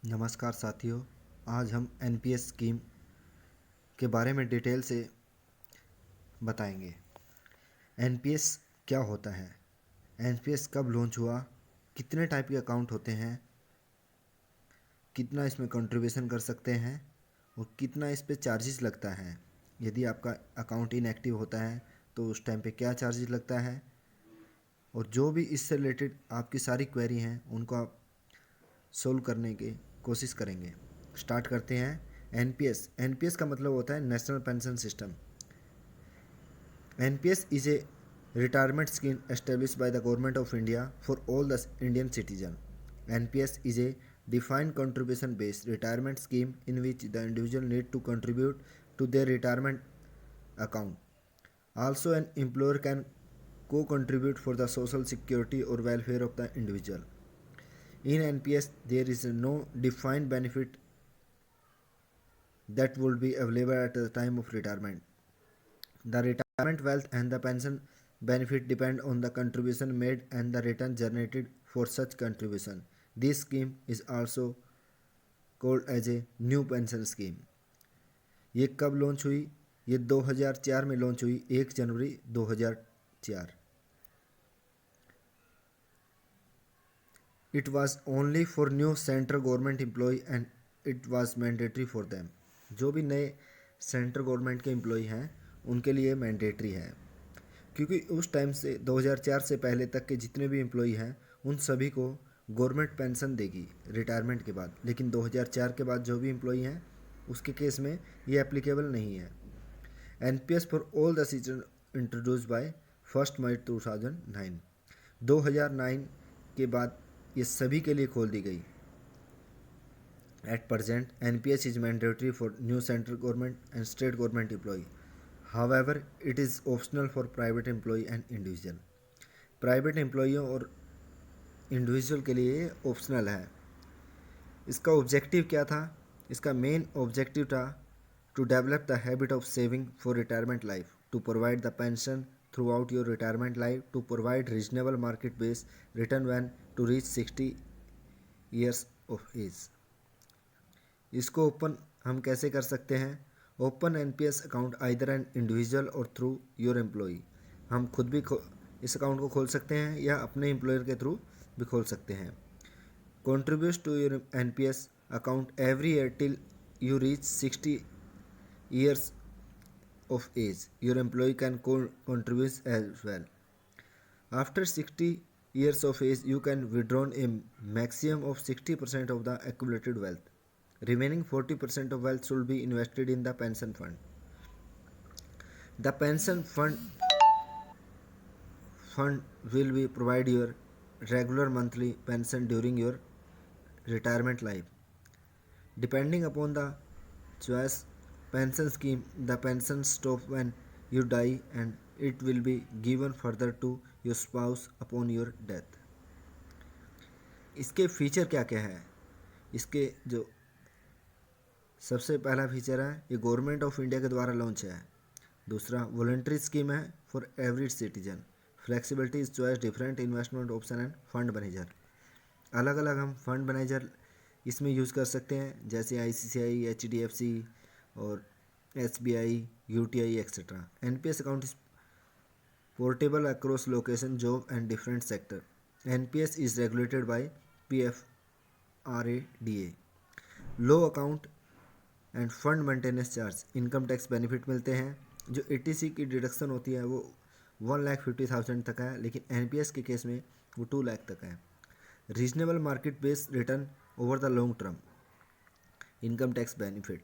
नमस्कार साथियों। आज हम एनपीएस स्कीम के बारे में डिटेल से बताएंगे। एनपीएस क्या होता है, एनपीएस कब लॉन्च हुआ, कितने टाइप के अकाउंट होते हैं, कितना इसमें कंट्रीब्यूशन कर सकते हैं और कितना इस पे चार्जेस लगता है। यदि आपका अकाउंट इनएक्टिव होता है तो उस टाइम पे क्या चार्जेस लगता है, और जो भी इससे रिलेटेड आपकी सारी क्वेरी हैं उनको आप सोल्व करने की कोशिश करेंगे। स्टार्ट करते हैं। एनपीएस एनपीएस का मतलब होता है national pension system. NPS is a retirement scheme established by the government of India for all the Indian citizen. NPS is a defined contribution based retirement scheme in which the individual need to contribute to their retirement account. Also, an employer can co-contribute for the social security or welfare of the individual. In NPS, there is no defined benefit that would be available at the time of retirement. The retirement wealth and the pension benefit depend on the contribution made and the return generated for such contribution. This scheme is also called as a new pension scheme. ये कब launch हुई? ये 2004 में launch हुई, 1 जनवरी 2004। It was only for new central government employee and it was mandatory for them. जो भी नए central government के एम्प्लॉय हैं उनके लिए मैंडेटरी है, क्योंकि उस टाइम से 2004 से पहले तक के जितने भी एम्प्लॉई हैं उन सभी को गवर्नमेंट पेंशन देगी रिटायरमेंट के बाद। लेकिन 2004 के बाद जो भी एम्प्लॉई हैं उसके केस में ये एप्लीकेबल नहीं है। NPS for all the season introduce by 1 मई 2009। 2009 के बाद ये सभी के लिए खोल दी गई। At present, NPS is mandatory for new central government and state government employee. However, it is optional for private employee and individual. Private एम्प्लॉइयों और इंडिविजुअल के लिए ये ऑप्शनल है। इसका ऑब्जेक्टिव क्या था? इसका मेन ऑब्जेक्टिव था to develop the habit of saving for retirement life, to provide the pension throughout your retirement life, to provide reasonable market base return when to reach 60 years of age. इसको open हम कैसे कर सकते हैं? Open NPS account either an individual और through your employee. हम खुद भी इस अकाउंट को खोल सकते हैं या अपने एम्प्लॉयर के थ्रू भी खोल सकते हैं। Contribute to your NPS account every year till you reach 60 years of age. Your employer can contribute as well. After 60 years of age, you can withdraw a maximum of 60% of the accumulated wealth. Remaining 40% of wealth should be invested in the pension fund. The pension fund will be provide your regular monthly pension during your retirement life. Depending upon the choice pension scheme, the pension stop when you die and it will be given further to your spouse upon your death. इसके feature क्या क्या है? इसके जो सबसे पहला feature है, ये गवर्नमेंट ऑफ इंडिया के द्वारा लॉन्च है। दूसरा, वॉलंटरी स्कीम है for every citizen. Flexibility is choice different investment option end fund manager. अलग अलग हम फंड मैनेजर इसमें यूज़ कर सकते हैं, जैसे आईसीआईसीआई, एचडीएफसी और SBI, UTI etcetera. NPS account is portable across location, job and different sector. NPS is regulated by PFRADA. Low account and fund maintenance charge, income tax benefit मिलते हैं। जो ATC की deduction होती है वो 1,50,000 तक है, लेकिन एनपीएस के केस में वो 2 लाख तक है। Reasonable market based return over the long term, income tax benefit.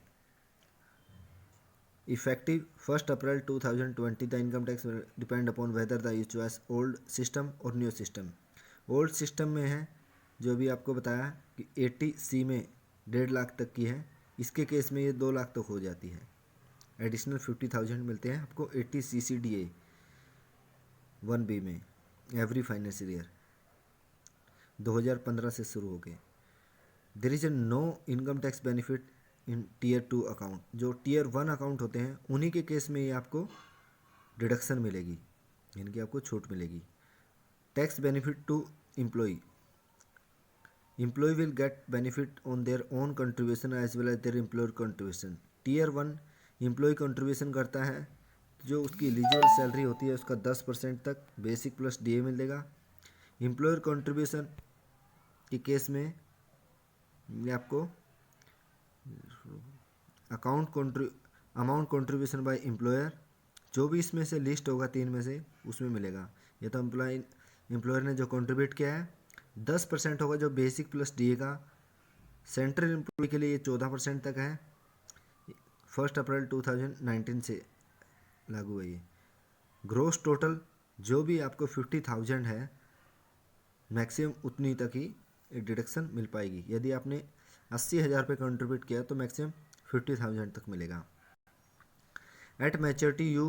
Effective 1 April 2020, the income tax depend upon whether the you choice old system और न्यू सिस्टम। ओल्ड सिस्टम में है जो भी आपको बताया कि 80C में 1.5 लाख तक की है, इसके केस में ये 2 लाख तक हो जाती है। एडिशनल 50,000 मिलते हैं आपको 80CCDA 1B में एवरी फाइनेंशियल ईयर। 2015 से शुरू हो गए। There is a no income tax benefit in tier 2 account. जो टीयर 1 अकाउंट होते हैं उन्हीं के केस में ये आपको डिडक्शन मिलेगी, इनकी आपको छूट मिलेगी। Tax benefit to employee, Employee will get benefit on their own contribution as well as their employer contribution. Tier 1 employer contribution करता है, जो उसकी एलिजिबल सैलरी होती है उसका 10% तक बेसिक प्लस डीए मिलेगा। एम्प्लॉयर कंट्रीब्यूशन के केस में ये आपको अमाउंट कंट्रीब्यूशन बाय एम्प्लॉयर जो भी इसमें से लिस्ट होगा तीन में से उसमें मिलेगा। ये तो एम्प्लॉयर ने जो कंट्रीब्यूट किया है 10% होगा जो बेसिक प्लस डीए का। सेंट्रल एम्प्लॉय के लिए ये 14% तक है। 1 अप्रैल 2019 से लागू है ये। ग्रोस टोटल जो भी आपको 50,000 है मैक्सिमम उतनी तक ही डिडक्शन मिल पाएगी। यदि आपने 80,000 रुपये कंट्रीब्यूट किया तो मैक्सिमम 50,000 तक मिलेगा। At maturity you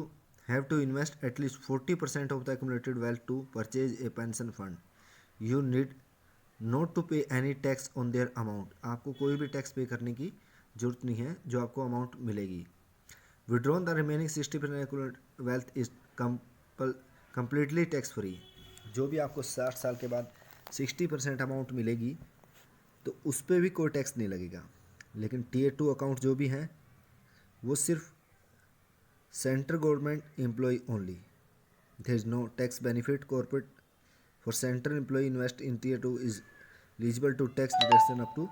have to invest at least 40% of the accumulated wealth to purchase a pension fund. You need not to pay any tax on their amount. आपको कोई भी टैक्स पे करने की जरूरत नहीं है जो आपको अमाउंट मिलेगी। Withdrawn the remaining 60% accumulated wealth is completely tax free. जो भी आपको 60 साल के बाद 60% अमाउंट मिलेगी तो उस पर भी कोई टैक्स नहीं लगेगा। लेकिन टीयर 2 अकाउंट जो भी हैं वो सिर्फ central government employee only. There is no tax benefit corporate for central employee invest in tier 2 is eligible to tax deduction up to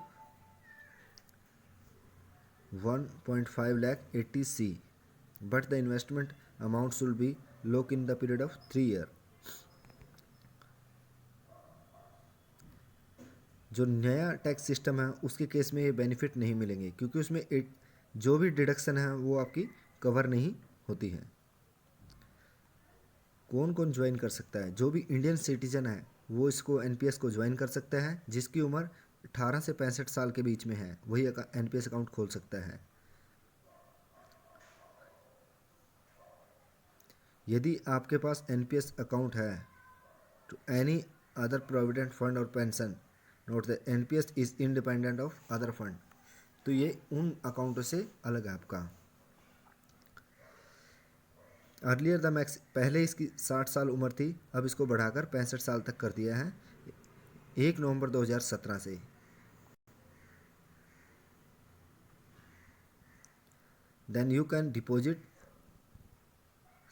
1.5 lakh 80C, but the investment amount should be locked in the period of 3 years. जो नया tax system है उसके case में ये benefit नहीं मिलेंगे क्योंकि उसमें जो भी डिडक्शन है वो आपकी कवर नहीं होती है। कौन कौन ज्वाइन कर सकता है? जो भी इंडियन सिटीजन है वो इसको एनपीएस को ज्वाइन कर सकता है। जिसकी उम्र 18 से 65 साल के बीच में है वही एनपीएस अकाउंट खोल सकता है। यदि आपके पास एनपीएस अकाउंट है तो एनी अदर प्रोविडेंट फंड और pension note the NPS is independent of other fund. तो ये उन अकाउंटों से अलग है आपका। अर्लियर द मैक्स पहले इसकी 60 साल उम्र थी, अब इसको बढ़ाकर 65 साल तक कर दिया है 1 नवंबर 2017 से। Then you can deposit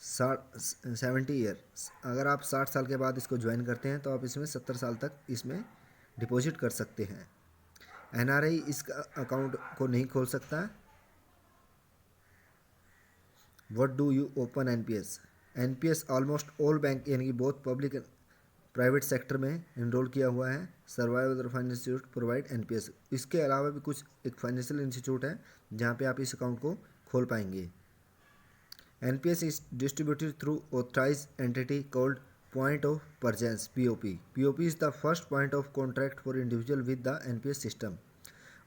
70 year. अगर आप 60 साल के बाद इसको ज्वाइन करते हैं तो आप इसमें 70 साल तक इसमें डिपॉजिट कर सकते हैं। एनआरआई इस अकाउंट को नहीं खोल सकता। What do you open NPS? NPS almost all bank यानी कि बहुत पब्लिक प्राइवेट सेक्टर में इनरोल किया हुआ है। Survival other financial institute provide NPS. इसके अलावा भी कुछ एक फाइनेंशियल इंस्टीट्यूट है जहाँ पे आप इस अकाउंट को खोल पाएंगे। NPS is distributed through authorised entity called Point of Purchase (POP). POP is the first point of contact for individual with the NPS system.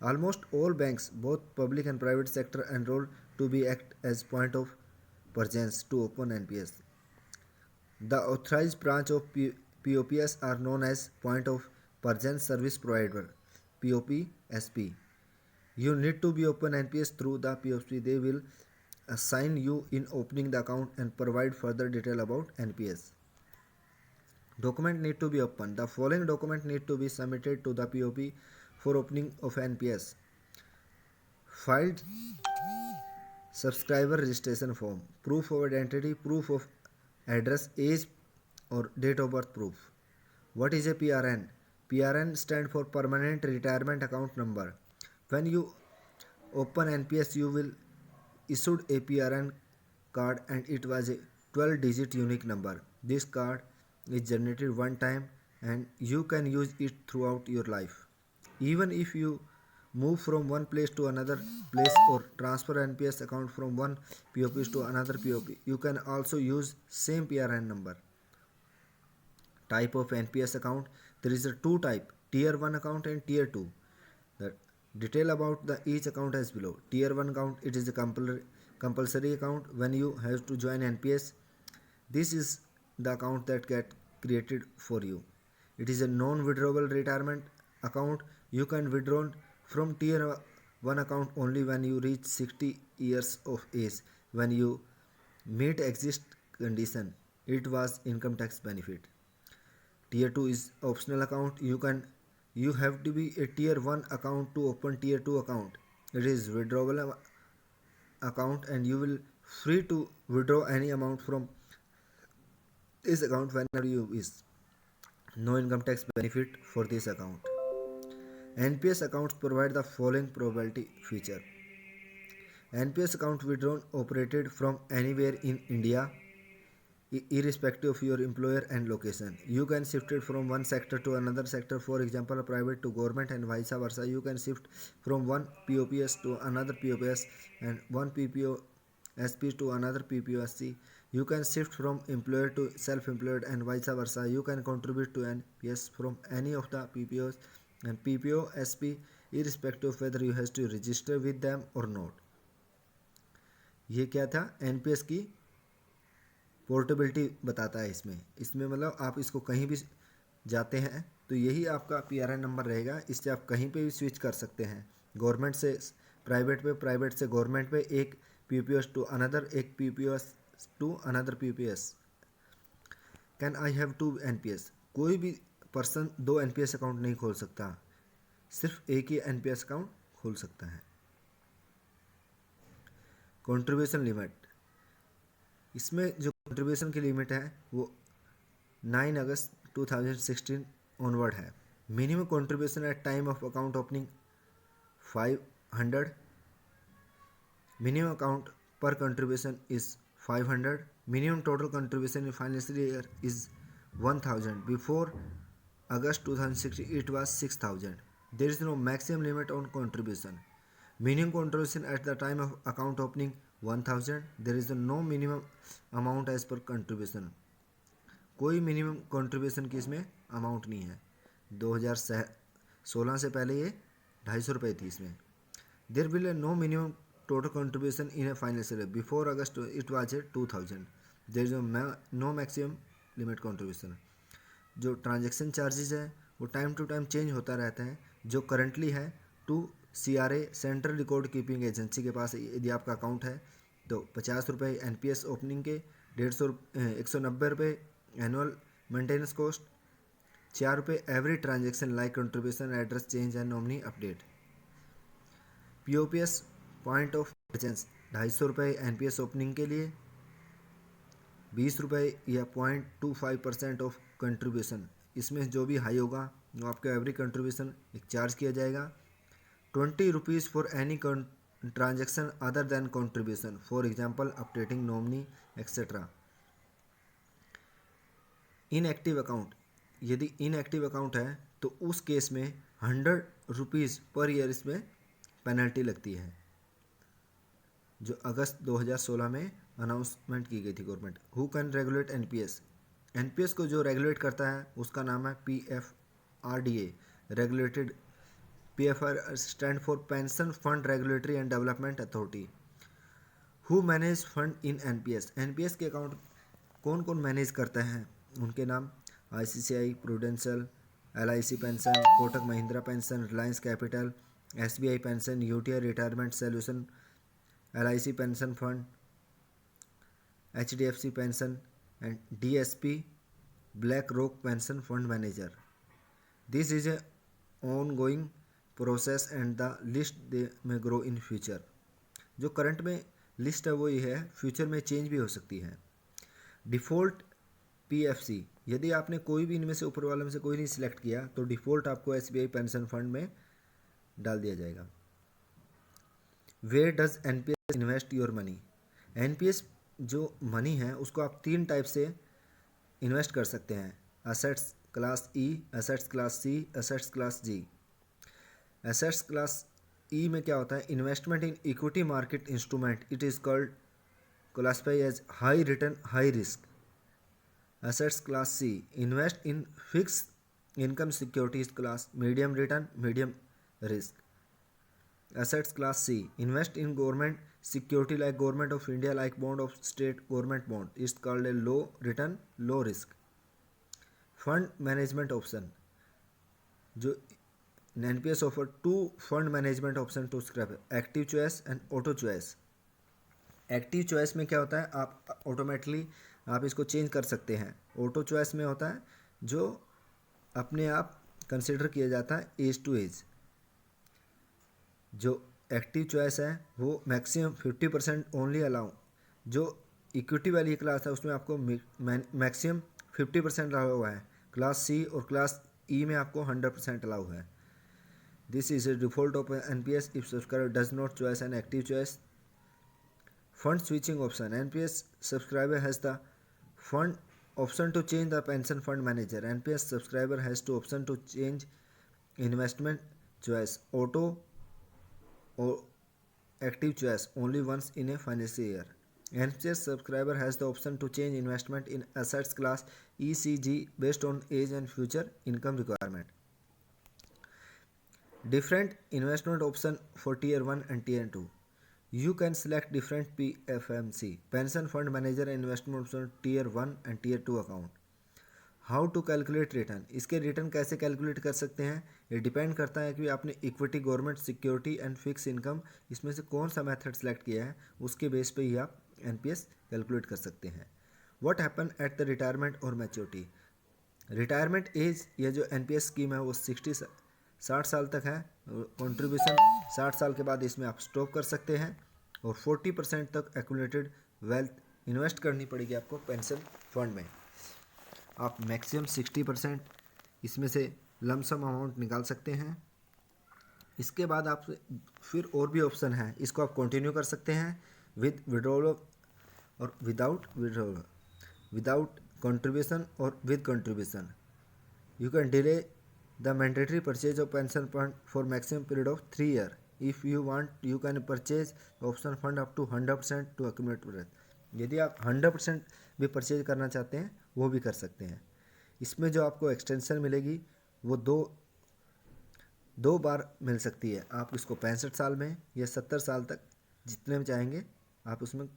Almost all banks, both public and private sector, enroll to be act as point of purchase to open NPS. The authorized branch of POPs are known as Point of Purchase Service Provider (POPSP). You need to be open NPS through the POPSP. They will assign you in opening the account and provide further detail about NPS. Document need to be open. The following document need to be submitted to the POP for opening of NPS. Filed subscriber registration form, proof of identity, proof of address, age or date of birth proof. What is a PRN? PRN stand for Permanent Retirement Account Number. When you open NPS, you will issued a PRN card and it was a 12-digit unique number. This card is generated one time and you can use it throughout your life. Even if you move from one place to another place or transfer NPS account from one POP to another POP, you can also use same PRN number. Type of NPS account: there is a two type, tier 1 account and tier 2. The detail about the each account as below. Tier 1 account, it is a compulsory account when you have to join NPS. This is the account that get created for you. It is a non-withdrawable retirement account. You can withdraw from tier 1 account only when you reach 60 years of age. When you meet exist condition, it was income tax benefit. Tier 2 is optional account. You can You have to be a tier 1 account to open tier 2 account. It is withdrawable account and you will free to withdraw any amount from this account whenever you wish. No income tax benefit for this account. NPS accounts provide the following probability feature. NPS account withdrawn operated from anywhere in India irrespective of your employer and location. You can shift it from one sector to another sector, for example private to government and vice versa. You can shift from one POPS to another POPS and one PPOSP to another PPOSC. You can shift from employer to self-employed and vice versa. You can contribute to NPS from any of the PPOs and PPOSP irrespective of whether you have to register with them or not. ये क्या था, NPS की portability बताता है इसमें मतलब आप इसको कहीं भी जाते हैं तो यही आपका PRN नंबर रहेगा। इससे आप कहीं पे भी स्विच कर सकते हैं, गवर्नमेंट से प्राइवेट पे, प्राइवेट से गवर्नमेंट पे, एक PPOS टू अनदर, एक PPOS to another PPS। Can I have 2 NPS? कोई भी पर्सन 2 NPS अकाउंट नहीं खोल सकता, सिर्फ एक ही NPS अकाउंट खोल सकता है। कंट्रीब्यूशन लिमिट, इसमें जो कंट्रीब्यूशन की लिमिट है वो 9 अगस्त 2016 ऑनवर्ड है। Minimum contribution at time of account opening 500, minimum account per contribution is 500, minimum total contribution in financial year is 1000, before August 2016 it was 6000. There is no maximum limit on contribution. Minimum contribution at the time of account opening 1000. There is no minimum amount as per contribution. कोई minimum contribution की इसमें amount नहीं है। 2016 से पहले ये 250 रुपये थी इसमें। There will no minimum total contribution in a financial year, before August it was 2000। There is no maximum limit contribution. जो ट्रांजैक्शन चार्जेस है वो टाइम टू टाइम चेंज होता रहता है। जो करंटली है to CRA central record keeping agency के पास यदि आपका अकाउंट है तो 50 रुपये NPS ओपनिंग के, 190 रुपये एनुअल मेंटेनेंस कॉस्ट, 4 रुपये every transaction like contribution, address change and nominee update. POPS point of presence 250 रुपये NPS ओपनिंग के लिए, 20 रुपये या 0.25% ऑफ कंट्रीब्यूशन। इसमें जो भी हाई होगा वो आपका एवरी कंट्रीब्यूशन एक चार्ज किया जाएगा। 20 rupees for any transaction other than contribution, for example updating nominee etcetera. Inactive account, यदि इनएक्टिव अकाउंट है तो उस केस में 100 रुपीज़ पर ईयर इसमें पेनल्टी लगती है, जो अगस्त 2016 में अनाउंसमेंट की गई थी government. Who can regulate NPS? NPS को जो रेगुलेट करता है उसका नाम है PFRDA, regulated. PFR stand for pension fund regulatory and development authority. Who manage fund in NPS? NPS के अकाउंट कौन कौन मैनेज करता है उनके नाम: ICCI prudential, LIC pension, Kotak Mahindra pension, Reliance capital, SBI pension, UTI retirement solution, LIC pension fund, HDFC pension and DSP black rock pension fund manager. This is a ongoing process and the list they may grow in future। जो current में list है वो ये है, future में change भी हो सकती है। डिफ़ॉल्ट PFC, यदि आपने कोई भी इनमें से ऊपर वाले में से कोई नहीं सिलेक्ट किया तो डिफ़ॉल्ट आपको SBI पेंशन फंड में डाल दिया जाएगा। Where does NPS invest your money? NPS जो मनी है उसको आप 3 टाइप से इन्वेस्ट कर सकते हैं: assets class E, assets class C, assets class G। Assets class E में क्या होता है? Investment in equity market instrument, it is called classify as high return high risk. Assets class C, invest in fix income securities class, medium return medium risk. Assets class C, invest in government security like government of India, like bond of state government bond, it's called a low return low risk। fund management option, जो NPS offer 2 fund management option to scrap, active choice and auto choice। Active choice में क्या होता है, आप automatically आप इसको change कर सकते हैं। ऑटो चॉइस में होता है जो अपने आप कंसिडर किया जाता है एज टू एज। जो एक्टिव चॉइस है वो मैक्सिमम 50% ओनली अलाउ। जो इक्विटी वाली क्लास है उसमें आपको मैक्सिमम 50% अलाउ हुआ है। क्लास सी और क्लास ई में आपको 100% अलाउ है। This is a default of NPS if subscriber does not choice an active choice. Fund switching option, NPS subscriber has the fund option to change the pension fund manager. NPS subscriber has to option to change investment choice auto or active choice only once in a financial year. NPS subscriber has the option to change investment in assets class ECG based on age and future income requirement. Different investment option for tier 1 and tier 2. You can select different PFMC pension fund manager investment option tier 1 and tier 2 account. How to calculate return, इसके return कैसे calculate कर सकते हैं ये depend करता है कि आपने equity, government security and fix income इसमें से कौन सा मेथड सेलेक्ट किया है, उसके बेस पे ही आप एनपीएस कैलकुलेट कर सकते हैं। What happen at the retirement और मैच्योरिटी, रिटायरमेंट एज या जो एनपीएस स्कीम है वो 60 साल तक है। कंट्रीब्यूशन 60 साल के बाद इसमें आप स्टॉप कर सकते हैं और 40% तक एक्यूमुलेटेड वेल्थ इन्वेस्ट करनी पड़ेगी आपको पेंशन फंड में। आप मैक्सिमम 60% इसमें से लमसम अमाउंट निकाल सकते हैं। इसके बाद आप फिर और भी ऑप्शन है, इसको आप कंटिन्यू कर सकते हैं विद विड्रॉल और विदाउट विड्रॉल, विदाउट कंट्रीब्यूशन और with contribution. You can delay the mandatory purchase of pension fund for maximum period of 3 year. If you want you can purchase option fund up to 100% to accumulate wealth. यदि आप 100% भी purchase करना चाहते हैं वो भी कर सकते हैं। इसमें जो आपको एक्सटेंशन मिलेगी वो दो बार मिल सकती है। आप इसको 65 साल में या 70 साल तक जितने में चाहेंगे आप उसमें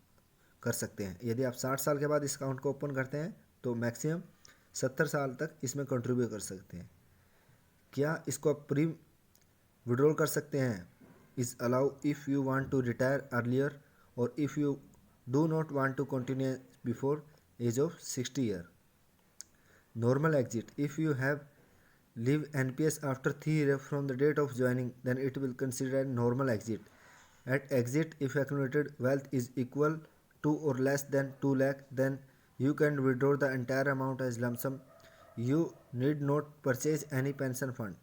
कर सकते हैं। यदि आप 60 साल के बाद इस अकाउंट को ओपन करते हैं तो मैक्सिमम 70 साल तक इसमें कंट्रीब्यूट कर सकते हैं। क्या इसको आप प्री विड्रॉल कर सकते हैं? Is allow if you want to retire earlier और if you do not want to continue before age of 60 year. Normal exit, if you have leave NPS after 3 years from the date of joining, then it will consider normal exit. At exit, if accumulated wealth is equal to or less than 2 lakh, then you can withdraw the entire amount as lump sum. You need not purchase any pension fund.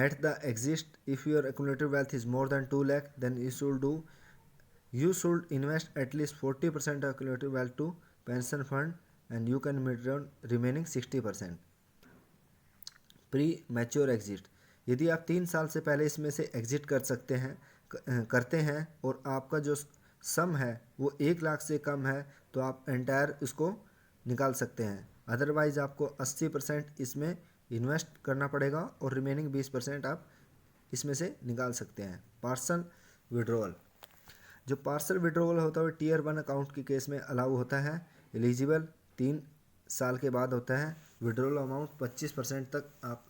At the exit, if your accumulated wealth is more than 2 lakh, then you should invest at least 40% of accumulated wealth to pension fund and you can withdraw remaining 60%. Pre mature exit, यदि आप 3 साल से पहले इसमें से exit करते हैं और आपका जो सम है वो 1 लाख से कम है तो आप एंटायर इसको निकाल सकते हैं। अदरवाइज़ आपको 80% इसमें इन्वेस्ट करना पड़ेगा और रिमेनिंग 20% आप इसमें से निकाल सकते हैं। पार्सल विड्रॉल, जो पार्सल विड्रॉल होता है टियर 1 अकाउंट के केस में अलाउ होता है। एलिजिबल 3 साल के बाद होता है। विड्रॉल अमाउंट 25% तक आप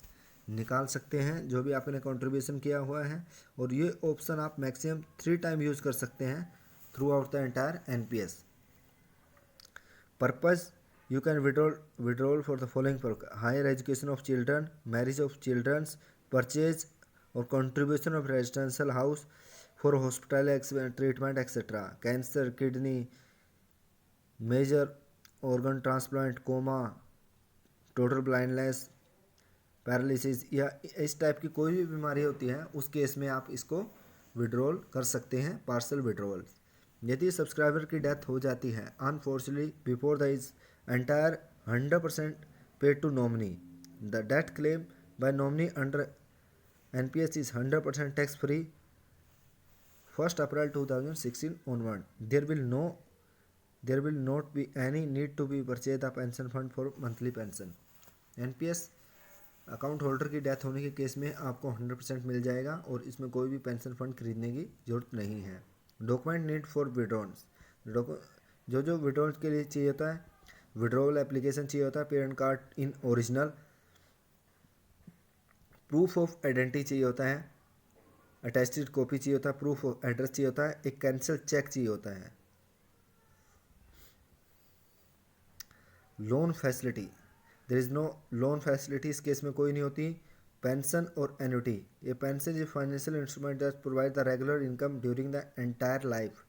निकाल सकते हैं जो भी आपने कंट्रीब्यूशन किया हुआ है और ये ऑप्शन आप मैक्सिमम 3 टाइम यूज़ कर सकते हैं throughout the entire NPS. Purpose, you can withdrawal for the following purpose: higher education of children, marriage of childrens, purchase और contribution of residential house for hospital treatment etcetera, cancer, kidney, major organ transplant, coma, total blindness, paralysis या इस type की कोई भी बीमारी होती है उस केस में आप इसको विड्रॉल कर सकते हैं, पार्सल विड्रॉल। यदि सब्सक्राइबर की डेथ हो जाती है unfortunately before the is entire 100% paid to nominee, the death claim by nominee under NPS is 100% tax free 1 April 2016 onward. There will not be any need to be purchase the pension fund for monthly pension. NPS account holder की death होने के case में आपको 100% मिल जाएगा और इसमें कोई भी पेंशन फंड खरीदने की जरूरत नहीं है। डॉक्यूमेंट नीड फॉर विड्रॉल्स, जो विड्रॉल के लिए चाहिए होता है, विड्रॉल एप्लीकेशन चाहिए होता है, parent card in original, proof of identity चाहिए होता है, अटेस्टेड कॉपी चाहिए होता है, प्रूफ ऑफ एड्रेस चाहिए होता है, एक कैंसिल चेक चाहिए होता है। Loan facility, there is no loan facility, इस केस में कोई नहीं होती। पेंशन और एन्युटी, ये pension is financial instrument that provide the regular income during the entire life.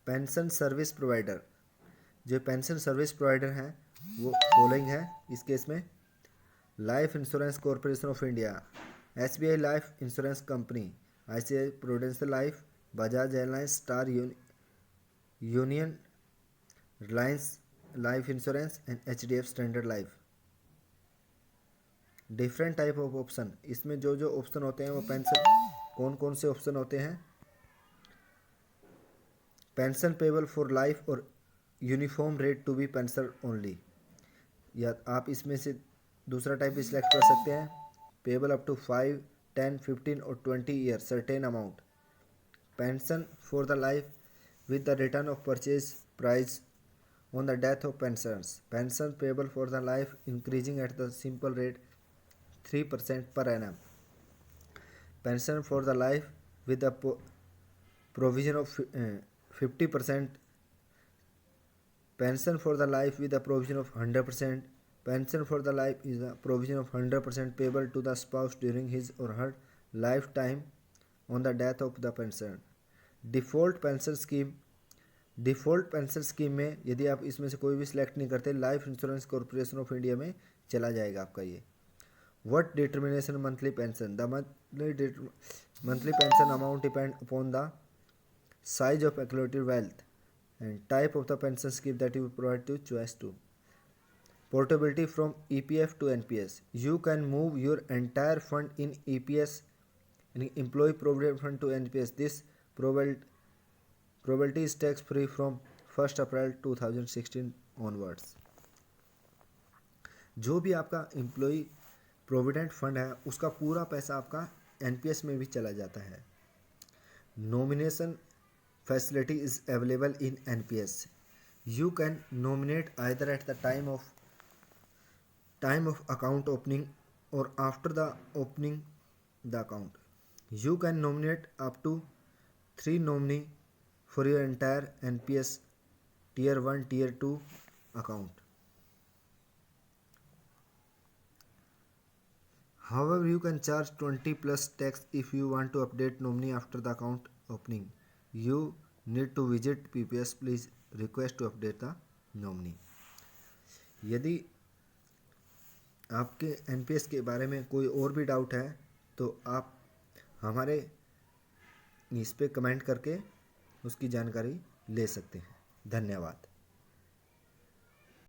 Pension service provider, जो पेंशन सर्विस प्रोवाइडर हैं वो फॉलोइंग है इस केस में। Life insurance corporation of India, SBI life insurance company, ICICI Prudential life, Bajaj airlines, Star Union, Reliance life insurance and HDF standard life. Different type of option, इसमें जो जो option होते हैं वो पेंशन, कौन कौन से ऑप्शन होते हैं? पेंशन पेबल फॉर लाइफ और uniform rate to be pension only, या आप इसमें से दूसरा टाइप भी सिलेक्ट कर सकते हैं। पेबल अप टू 5, 10, 15 और 20 year certain amount. Pension for the life with the return of purchase price on the death of pensioners. Pension payable for the life increasing at the simple rate 3% per annum. Pension for the life with the provision of 50%. Pension for the life with the provision of 100%. Pension for the life is the provision of 100% payable to the spouse during his or her lifetime on the death of the pensioner. Default pension scheme, default pension scheme में यदि आप इसमें से कोई भी select नहीं करते, life insurance corporation of India में चला जाएगा आपका ये। What determination monthly pension, the monthly pension amount depend upon the size of accumulated wealth and type of the pension scheme that you provide to choice to. Portability from EPF to NPS, you can move your entire fund in EPS, employee provident fund to NPS. This probability is tax free from 1st April 2016 onwards. जो भी आपका employ provident fund है उसका पूरा पैसा आपका NPS में भी चला जाता है। Nomination facility is available in NPS. You can nominate either at the time of account opening or after the opening the account. You can nominate up to 3 nominee for your entire NPS tier 1 tier 2 account. However, you can charge 20 plus tax if you want to update nominee after the account opening. You need to visit PPS. Please request to update the nominee. यदि आपके NPS के बारे में कोई और भी doubt है तो आप हमारे इस पे कमेंट करके उसकी जानकारी ले सकते हैं। धन्यवाद।